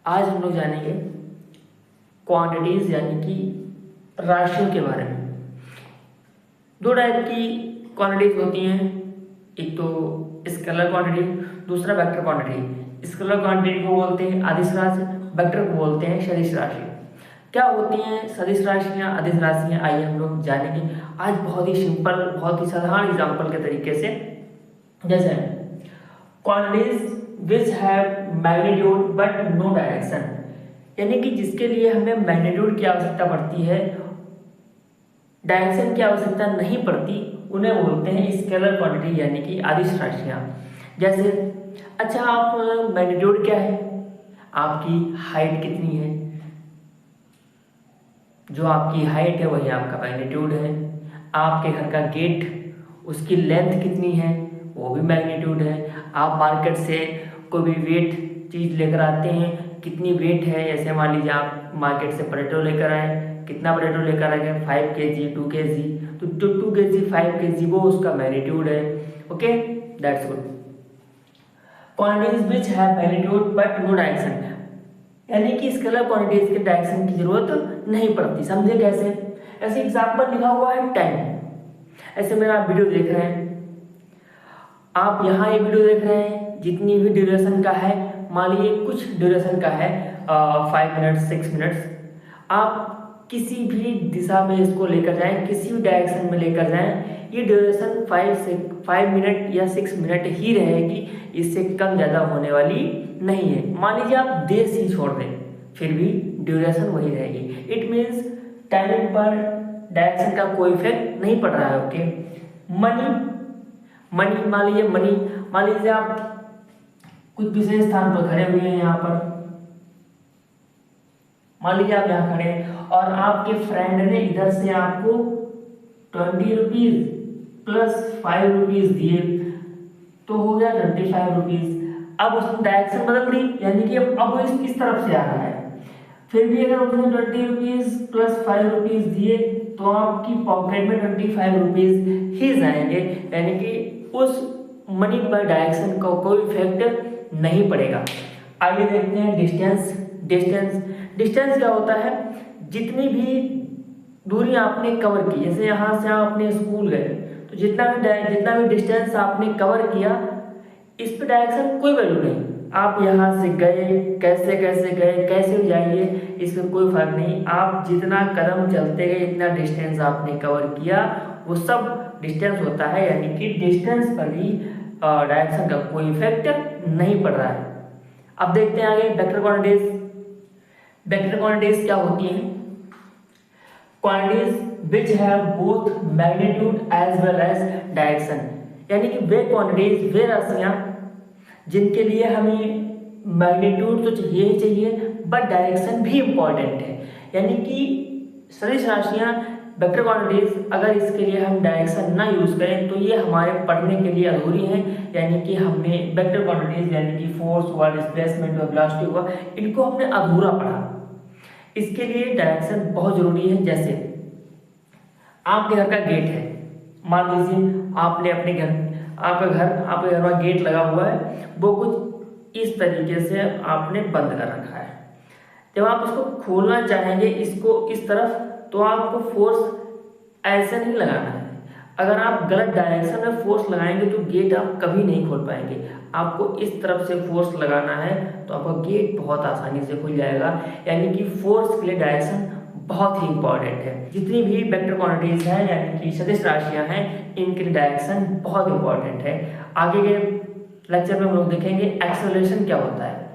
आज हम लोग जानेंगे क्वांटिटीज यानी कि राशियों के बारे में। दो टाइप की क्वांटिटीज होती हैं, एक तो स्केलर क्वांटिटी, दूसरा वेक्टर क्वांटिटी। स्केलर क्वांटिटी को बोलते हैं अदिश राशि, वेक्टर को बोलते हैं सदिश राशि। क्या होती हैं सदिश राशियाँ, अदिश राशियाँ, आइए हम लोग जानेंगे आज बहुत ही सिंपल, बहुत ही साधारण एग्जाम्पल के तरीके से। जैसे quantities which have magnitude but no direction, यानी कि जिसके लिए हमें मैग्नीट्यूड की आवश्यकता पड़ती है, डायरेक्शन की आवश्यकता नहीं पड़ती, उन्हें बोलते हैं स्केलर क्वांटिटी यानी कि अदिश राशियाँ। जैसे अच्छा, आप मैग्नीट्यूड क्या है, आपकी हाइट कितनी है, जो आपकी हाइट है वही आपका मैग्नीट्यूड है। आपके घर का गेट, उसकी लेंथ कितनी है, वो भी मैग्नीट्यूड है। आप मार्केट से कोई भी वेट चीज़ लेकर आते हैं, कितनी वेट है, जैसे मान लीजिए आप मार्केट से पोटैटो लेकर आए, कितना पोटैटो लेकर आए, 5 kg 2 kg, तो जो 2 kg 5 kg वो उसका मैग्नीट्यूड है। Okay, that's good. Quantities which have magnitude but no direction, यानी कि स्केलर क्वांटिटीज के डायरेक्शन की जरूरत नहीं पड़ती। समझे कैसे? ऐसे एग्जांपल लिखा हुआ है टाइम। ऐसे मेरा आप वीडियो देख रहे हैं, आप यहाँ एक वीडियो देख रहे हैं, जितनी भी ड्यूरेशन का है, मान लीजिए कुछ ड्यूरेशन का है 5 मिनट्स 6 मिनट्स, आप किसी भी दिशा में इसको लेकर जाएं, किसी भी डायरेक्शन में लेकर जाएं, ये ड्यूरेशन 5 मिनट या 6 मिनट ही रहेगी, इससे कम ज़्यादा होने वाली नहीं है। मान लीजिए आप देश ही छोड़ दें, फिर भी ड्यूरेशन वही रहेगी। इट मीन्स टाइमिंग पर डायरेक्शन का कोई इफेक्ट नहीं पड़ रहा है। ओके, मनी मान लीजिए आप कुछ विशेष स्थान पर खड़े हुए हैं, यहाँ पर मान लीजिए आप यहाँ खड़े हैं और आपके फ्रेंड ने इधर से आपको 20 रुपीज प्लस 5 रुपीज दिए, तो हो गया 25 रुपीज। अब उसने डायरेक्शन बदल दी, यानी कि अब वो इस तरफ से आ रहा है। फिर भी अगर उसने 20 रुपीज प्लस 5 रुपीज दिए तो आपकी पॉकेट में 25 रुपीज ही जाएंगे, यानी कि उस मनी पर डायरेक्शन का कोई इफेक्ट नहीं पड़ेगा। आगे देखते हैं डिस्टेंस क्या होता है, जितनी भी दूरी आपने कवर की, जैसे यहाँ से आप अपने स्कूल गए तो जितना भी डिस्टेंस आपने कवर किया, इस पे डायरेक्शन कोई वैल्यू नहीं। आप यहाँ से गए, कैसे गए, कैसे जाएंगे, इसमें कोई फर्क नहीं। आप जितना कदम चलते गए, जितना डिस्टेंस आपने कवर किया, वो सब डिस्टेंस होता है, यानी कि डिस्टेंस पर भी डायरेक्शन का कोई इफेक्ट नहीं पड़ रहा है। अब देखते हैं आगे वेक्टर क्वांटिटीज क्या होती हैं। Quantities which have both magnitude as well as direction, यानी कि वे क्वांटिटीज, वे राशियां जिनके लिए हमें मैग्नीट्यूड तो चाहिए ही चाहिए, बट डायरेक्शन भी इम्पॉर्टेंट है। यानी कि सदिश राशियां, वेक्टर क्वांटिटीज, अगर इसके लिए हम डायरेक्शन ना यूज करें तो ये हमारे पढ़ने के लिए अधूरी हैं। यानी कि हमने वेक्टर क्वांटिटीज यानी कि फोर्स हुआ, डिस्प्लेसमेंट हुआ, वेलोसिटी हुआ, इनको हमने अधूरा पढ़ा। इसके लिए डायरेक्शन बहुत जरूरी है। जैसे आपके घर का गेट है, मान लीजिए आपने अपने आपके घर में गेट लगा हुआ है, वो कुछ इस तरीके से आपने बंद कर रखा है। जब आप इसको खोलना चाहेंगे, इसको इस तरफ, तो आपको फोर्स ऐसे नहीं लगाना है। अगर आप गलत डायरेक्शन में फोर्स लगाएंगे तो गेट आप कभी नहीं खोल पाएंगे। आपको इस तरफ से फोर्स लगाना है तो आपका गेट बहुत आसानी से खुल जाएगा। यानी कि फोर्स के लिए डायरेक्शन बहुत ही इंपॉर्टेंट है। जितनी भी वेक्टर क्वांटिटीज हैं यानी कि सदिश राशियां हैं, इनके लिए डायरेक्शन बहुत इंपॉर्टेंट है। आगे के लेक्चर में हम लोग देखेंगे एक्सेलरेशन क्या होता है।